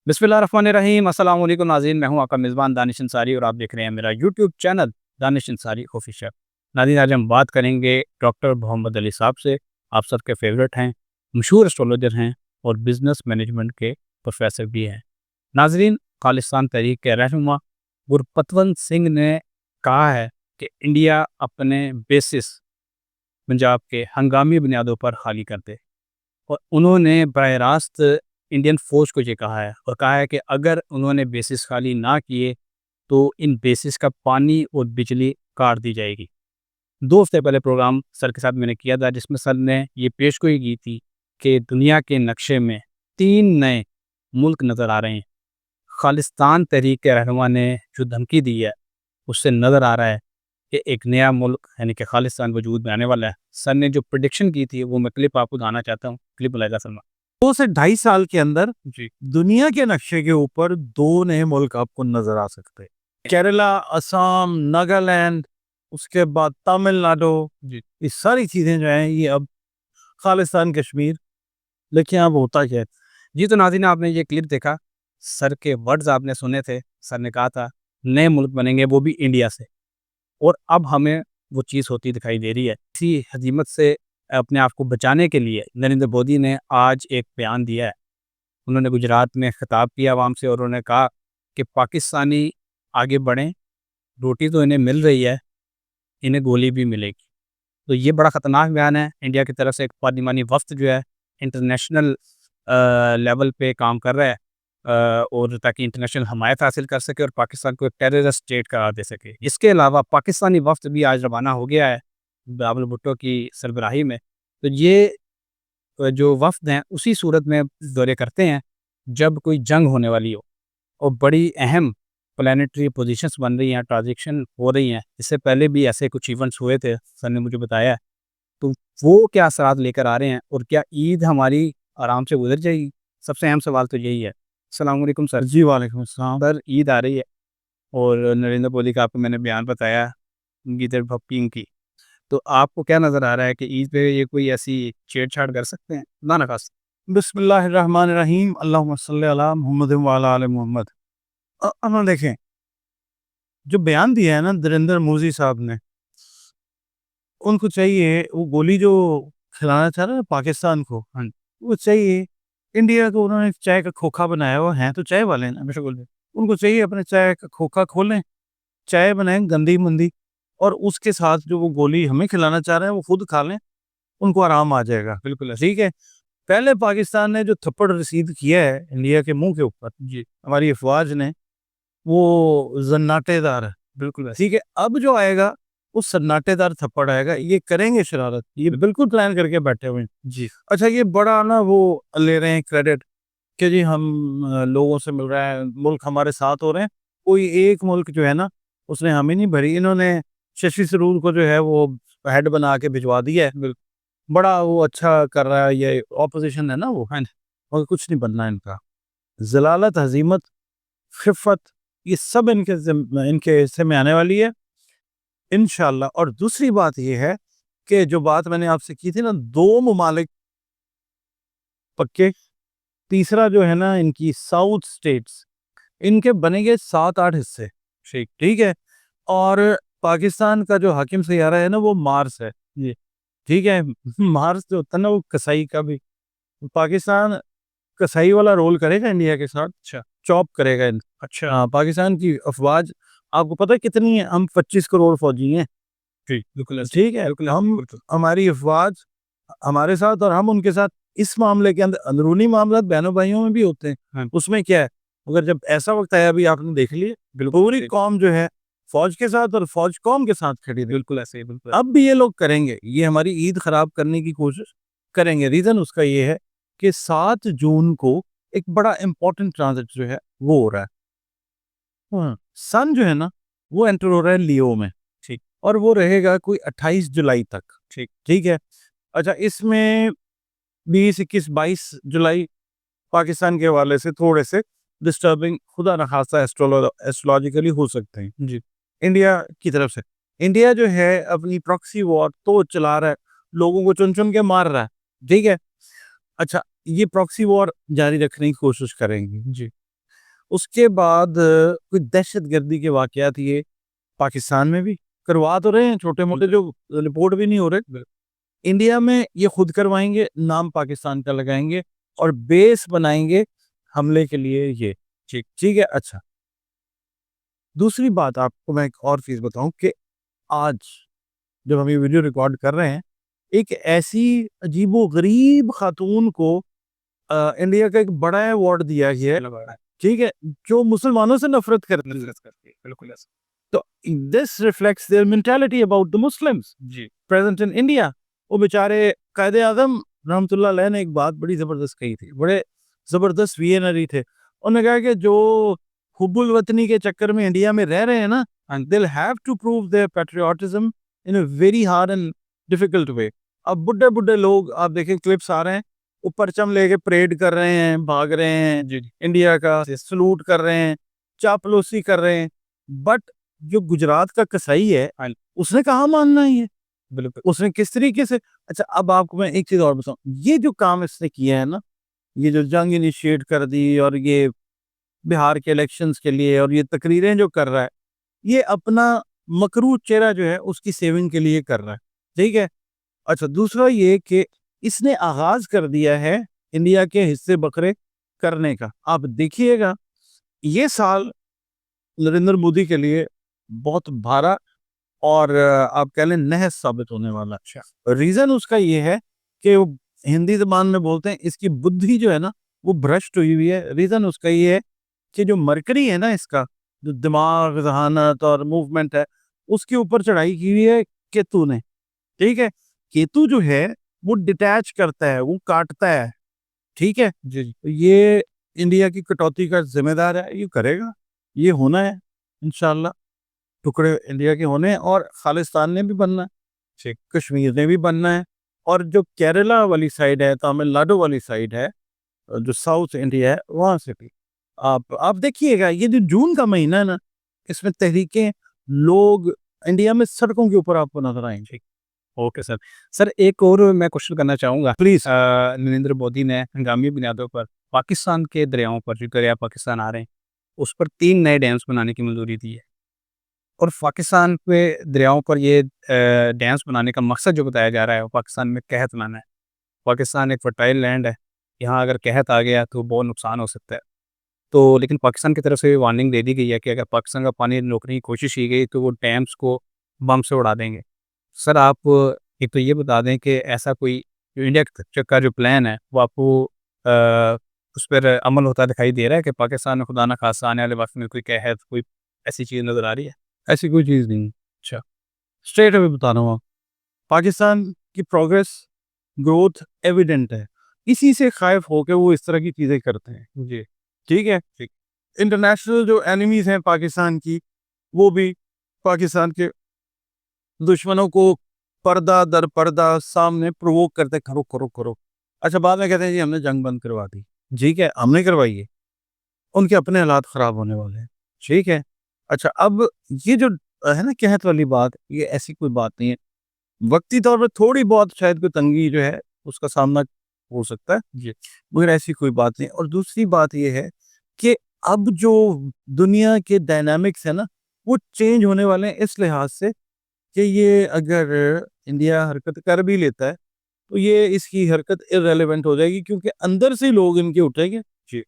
बिस्मिल्लाहिर्रहमानिर्रहीम। अस्सलाम वालेकुम नाज़रीन, मैं हूं आपका मेज़बान दानिश अंसारी और आप देख रहे हैं मेरा YouTube channel Danish Ansari official. नाज़रीन, आज हम बात करेंगे डॉक्टर मोहम्मद अली साहब से। आप सबके फेवरेट हैं, मशहूर एस्ट्रोलॉजर हैं और बिज़नेस मैनेजमेंट के प्रोफेसर भी हैं। नाज़रीन, खालिस्तान तहरीक के रहनुमा गुरपतवंत सिंह ने कहा है कि इंडिया अपने बेसिस पंजाब के हंगामी बुनियादों पर खाली कर दे, और उन्होंने बराह रास्त इंडियन फ़ौज को ये कहा है और कहा है कि अगर उन्होंने बेसिस खाली ना किए तो इन बेसिस का पानी और बिजली काट दी जाएगी। 2 हफ्ते पहले प्रोग्राम सर के साथ मैंने किया था जिसमें सर ने ये पेशगोई की थी कि दुनिया के नक्शे में 3 नए मुल्क नज़र आ रहे हैं। खालिस्तान तहरीक के रहनुमा ने जो धमकी दी है उससे नज़र आ रहा है कि एक नया मुल्क यानी कि खालिस्तान वजूद में आने वाला है। सर ने जो प्रेडिक्शन की थी वो मैं क्लिप आपको दिखाना चाहता हूँ। क्लिप लगाएगा सलमान। 2 से 2.5 साल के अंदर जी। दुनिया के नक्शे के ऊपर 2 नए मुल्क आपको नजर आ सकते हैं। केरला, असम, नागालैंड, उसके बाद तमिलनाडु। जी। ये सारी चीजें जो हैं ये अब खालिस्तान कश्मीर। लेकिन अब होता क्या है? जी, तो नाज़रीन, आपने ये क्लिप देखा, सर के वर्ड्स आपने सुने थे। सर ने कहा था नए मुल्क बनेंगे, वो भी इंडिया से, और अब हमें वो चीज़ होती दिखाई दे रही है। इसी हज़ीमत से अपने आप को बचाने के लिए नरेंद्र मोदी ने आज एक बयान दिया है। उन्होंने गुजरात में खिताब किया आवाम से और उन्होंने कहा कि पाकिस्तानी आगे बढ़ें, रोटी तो इन्हें मिल रही है, इन्हें गोली भी मिलेगी। तो ये बड़ा ख़तरनाक बयान है। इंडिया की तरफ से एक पार्लिमानी वफ़द जो है इंटरनेशनल लेवल पे काम कर रहा है, और ताकि इंटरनेशनल हमायत हासिल कर सके और पाकिस्तान को एक टेररिस्ट स्टेट करार दे सके। इसके अलावा पाकिस्तानी वफ़द भी आज रवाना हो गया है बिलावल भुट्टो की सरबराही में। तो ये जो वफ़द हैं उसी सूरत में दौरे करते हैं जब कोई जंग होने वाली हो और बड़ी अहम प्लानिटरी पोजीशंस बन रही हैं, ट्रांज़ैक्शन हो रही हैं। इससे पहले भी ऐसे कुछ इवेंट्स हुए थे, सर ने मुझे बताया है। तो वो क्या असरात लेकर आ रहे हैं और क्या ईद हमारी आराम से गुज़र जाएगी? सबसे अहम सवाल तो यही है। अस्सलाम वालेकुम सर। जी, वालेकुम अस्सलाम। सर, ईद आ रही है और नरेंद्र मोदी का आपको मैंने बयान बताया ईद भक्तियों की। तो आपको क्या नज़र आ रहा है कि ईद पे ये कोई ऐसी छेड़छाड़ कर सकते हैं? ना खास। बिस्मिल्लाहिर्रहमानिर्रहीम, अल्लाहुम्मा सल्ली अला मुहम्मद व अला आले मुहम्मद। अब देखें, जो बयान दिया है ना नरेंद्र मोदी साहब ने, उनको चाहिए वो गोली जो खिलाना चाह रहे हैं पाकिस्तान को, हाँ, वो चाहिए इंडिया को। उन्होंने चाय का खोखा बनाया हुआ है, तो चाय वाले ना, बिल्कुल। उनको चाहिए अपने चाय का खोखा खोलें, चाय बनाएं गंदी मंदी, और उसके साथ जो वो गोली हमें खिलाना चाह रहे हैं वो खुद खा लें, उनको आराम आ जाएगा। बिल्कुल ऐसे। ठीक है। पहले पाकिस्तान ने जो थप्पड़ रसीद किया है इंडिया के मुंह के ऊपर, जी, हमारी अफवाज ने, वो जन्नाटेदार है। बिल्कुल ऐसे। ठीक है। अब जो आएगा वो सन्नाटेदार थप्पड़ आएगा। ये करेंगे शरारत, ये बिल्कुल प्लान करके बैठे हुए हैं। जी, अच्छा, ये बड़ा ना वो ले रहे हैं क्रेडिट कि जी हम लोगों से मिल रहा है, मुल्क हमारे साथ हो रहे हैं। कोई एक मुल्क जो है ना उसने हमें नहीं भरी, इन्होंने शशि थरूर को जो है वो हेड बना के भिजवा दिया है। बड़ा वो अच्छा कर रहा है, ये ऑपोजिशन है ना वो, हाँ, और कुछ नहीं बनना इनका। जलालत, हजीमत, खिफ़त, ये सब इनके हिस्से में आने वाली है इंशाल्लाह। और दूसरी बात ये है कि जो बात मैंने आपसे की थी ना, 2 ममालिक पक्के, तीसरा जो है ना इनकी साउथ स्टेट्स, इनके बनेंगे 7-8 हिस्से। ठीक। ठीक है। और पाकिस्तान का जो हाकिम सैयारा है ना वो मार्स है। जी। ठीक है। मार्स जो होता है ना वो कसाई का भी, पाकिस्तान कसाई वाला रोल करेगा इंडिया के साथ, अच्छा, चॉप करेगा अच्छा। हाँ, पाकिस्तान की अफवाज आपको पता है कितनी है? हम 25 करोड़ फौजी हैं। जी, बिल्कुल ऐसे। ठीक है। बिल्कुल ऐसे, हम, बिल्कुल। हमारी अफवाज हमारे साथ और हम उनके साथ। इस मामले के अंदर अंदरूनी मामला बहनों भाइयों में भी होते हैं। हाँ, उसमें क्या है, अगर जब ऐसा वक्त आया, अभी आपने देख लिया, बिल्कुल पूरी ऐसे। कौम जो है फौज के साथ और फौज कौम के साथ खड़ी रही। बिल्कुल ऐसे, बिल्कुल ऐसे। अब भी ये लोग करेंगे, ये हमारी ईद खराब करने की कोशिश करेंगे। रीजन उसका ये है कि 7 जून को एक बड़ा इंपॉर्टेंट ट्रांजिट जो है वो हो रहा है। सन जो है ना वो एंटर हो रहा है लियो में। ठीक, और वो रहेगा कोई 28 जुलाई तक। ठीक। ठीक है। अच्छा, इसमें 20, 21, 22 जुलाई पाकिस्तान के हवाले से थोड़े से डिस्टर्बिंग, खुदा न खास्ता एस्ट्रोलॉजिकली हो सकते हैं जी, इंडिया की तरफ से। इंडिया जो है अपनी प्रॉक्सी वॉर तो चला रहा है, लोगों को चुन चुन के मार रहा है। ठीक है। अच्छा, ये प्रॉक्सी वॉर जारी रखने की कोशिश करेंगे। जी, اس کے بعد کوئی دہشت گردی کے واقعات یہ پاکستان میں بھی کروا تو رہے ہیں چھوٹے موٹے جو رپورٹ بھی نہیں ہو رہے, انڈیا میں یہ خود کروائیں گے, نام پاکستان کا لگائیں گے اور بیس بنائیں گے حملے کے لیے. یہ ٹھیک ہے. اچھا, دوسری بات آپ کو میں ایک اور چیز بتاؤں کہ آج جب ہم یہ ویڈیو ریکارڈ کر رہے ہیں, ایک ایسی عجیب و غریب خاتون کو انڈیا کا ایک بڑا ایوارڈ دیا گیا ہے, ٹھیک ہے, جو مسلمانوں سے نفرت کرتی ہے. بالکل ایسا. تو this reflects their mentality about the Muslims G present in India. وہ بیچارے قائد اعظم رحمۃ اللہ علیہ نے ایک بات بڑی زبردست کہی تھی, بڑے زبردست ویژنری تھے. انہوں نے کہا کہ جو حب الوطنی کے چکر میں انڈیا میں رہ رہے ہیں نا, and they'll have to prove their patriotism in a very hard and difficult way. اب بڈھے بڈھے لوگ آپ دیکھیں کلپس آ رہے ہیں, وہ پرچم لے کے پریڈ کر رہے ہیں, بھاگ رہے ہیں انڈیا کا, سلوٹ کر رہے ہیں, چاپلوسی کر رہے ہیں. بٹ جو گجرات کا کسائی ہے اس نے کہاں ماننا ہے یہ, بالکل. اس نے کس طریقے سے. اچھا اب آپ کو میں ایک چیز اور بتاؤں, یہ جو کام اس نے کیا ہے نا, یہ جو جنگ انیشیٹ کر دی اور یہ بہار کے الیکشنز کے لیے اور یہ تقریریں جو کر رہا ہے, یہ اپنا مکروہ چہرہ جو ہے اس کی سیونگ کے لیے کر رہا ہے, ٹھیک ہے. اچھا دوسرا یہ کہ اس نے آغاز کر دیا ہے انڈیا کے حصے بکرے کرنے کا. آپ دیکھیے گا یہ سال نریندر مودی کے لیے بہت بھارا اور آپ کہہ لیں نحس ثابت ہونے والا. اچھا ریزن اس کا یہ ہے کہ وہ ہندی زبان میں بولتے ہیں اس کی بدھی جو ہے نا وہ بھرشٹ ہوئی ہوئی ہے. ریزن اس کا یہ ہے کہ جو مرکری ہے نا, اس کا جو دماغ, ذہانت اور موومنٹ ہے, اس کے اوپر چڑھائی کی ہوئی ہے کیتو نے, ٹھیک ہے. کیتو جو ہے وہ ڈیٹیچ کرتا ہے, وہ کاٹتا ہے, ٹھیک ہے. جی یہ انڈیا کی کٹوتی کا ذمہ دار ہے, یہ کرے گا, یہ ہونا ہے انشاءاللہ. ٹکڑے انڈیا کے ہونے ہیں اور خالستان نے بھی بننا ہے, کشمیر نے بھی بننا ہے, اور جو کیرلا والی سائڈ ہے, تامل ناڈو والی سائڈ ہے, جو ساؤتھ انڈیا ہے, وہاں سے بھی آپ دیکھیے گا. یہ جو جون کا مہینہ ہے نا, اس میں تحریکیں, لوگ انڈیا میں سڑکوں کے اوپر آپ کو نظر آئیں گے. Okay sir. سر ایک اور میں کوشچن کرنا چاہوں گا. پلیز. نریندر مودی نے ہنگامی بنیادوں پر پاکستان کے دریاؤں پر, جو دریا پاکستان آ رہے ہیں, اس پر 3 نئے ڈیمز بنانے کی منظوری دی ہے. اور پاکستان کے دریاؤں پر یہ ڈیمز بنانے کا مقصد جو بتایا جا رہا ہے وہ پاکستان میں قحط لانا ہے. پاکستان ایک فرٹائل لینڈ ہے, یہاں اگر قحط آ گیا تو بہت نقصان ہو سکتا ہے. تو لیکن پاکستان کی طرف سے وارننگ دے دی گئی ہے کہ اگر پاکستان کا پانی روکنے کی کوشش کی گئی تو وہ ڈیمز کو بم سے اڑا دیں گے. سر آپ ایک تو یہ بتا دیں کہ ایسا کوئی جو انڈیا کا جو پلان ہے وہ آپ کو اس پر عمل ہوتا دکھائی دے رہا ہے کہ پاکستان میں خدا نہ خواستہ آنے والے وقت میں کوئی قحط, کوئی ایسی چیز نظر آ رہی ہے؟ ایسی کوئی چیز نہیں. اچھا, اسٹریٹ اوے بتا رہا ہوں, پاکستان کی پروگرس, گروتھ ایویڈنٹ ہے. اسی سے خائف ہو کے وہ اس طرح کی چیزیں کرتے ہیں. جی ٹھیک ہے. انٹرنیشنل جو اینیمیز ہیں پاکستان کی, وہ بھی پاکستان کے دشمنوں کو پردہ در پردہ سامنے پرووک کرتے, کرو کرو کرو. اچھا بعد میں کہتے ہیں جی ہم نے جنگ بند کروا دی. ٹھیک ہے, ہم نے کروائی ہے, ان کے اپنے حالات خراب ہونے والے ہیں. ٹھیک ہے. اچھا اب یہ جو ہے نا قحط والی بات, یہ ایسی کوئی بات نہیں ہے. وقتی طور پر تھوڑی بہت شاید کوئی تنگی جو ہے اس کا سامنا ہو سکتا ہے, جی مگر ایسی کوئی بات نہیں. اور دوسری بات یہ ہے کہ اب جو دنیا کے ڈائنامکس ہے نا وہ چینج ہونے والے ہیں اس لحاظ سے کہ یہ اگر انڈیا حرکت کر بھی لیتا ہے تو یہ اس کی حرکت irrelevant ہو جائے گی, کیونکہ اندر سے لوگ ان کے اٹھیں گے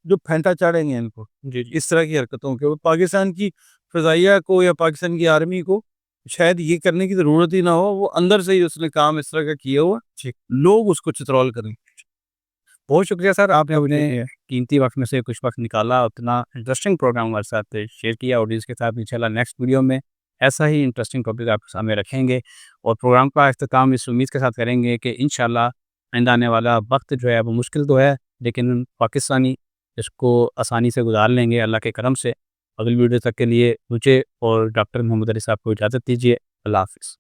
جو پھینٹا چاڑیں گے ان کو جی اس طرح کی حرکتوں کے. پاکستان کی فضائیہ کو یا پاکستان کی آرمی کو شاید یہ کرنے کی ضرورت ہی نہ ہو, وہ اندر سے ہی اس نے کام اس طرح کا کیا ہوا, لوگ اس کو چترول کریں. بہت شکریہ سر, آپ نے اپنے قیمتی وقت میں سے کچھ وقت نکالا, اتنا انٹرسٹنگ پروگرام ہمارے ساتھ شیئر کیا آڈینس کے ساتھ. انشاءاللہ نیکسٹ ویڈیو میں ایسا ہی انٹرسٹنگ ٹاپک آپ کے سامنے رکھیں گے, اور پروگرام کا اختتام اس امید کے ساتھ کریں گے کہ انشاءاللہ آئندہ آنے والا وقت جو ہے وہ مشکل تو ہے لیکن پاکستانی اس کو آسانی سے گزار لیں گے اللہ کے کرم سے. اگلی ویڈیو تک کے لیے مجھے اور ڈاکٹر محمد علی صاحب کو اجازت دیجیے. اللہ حافظ.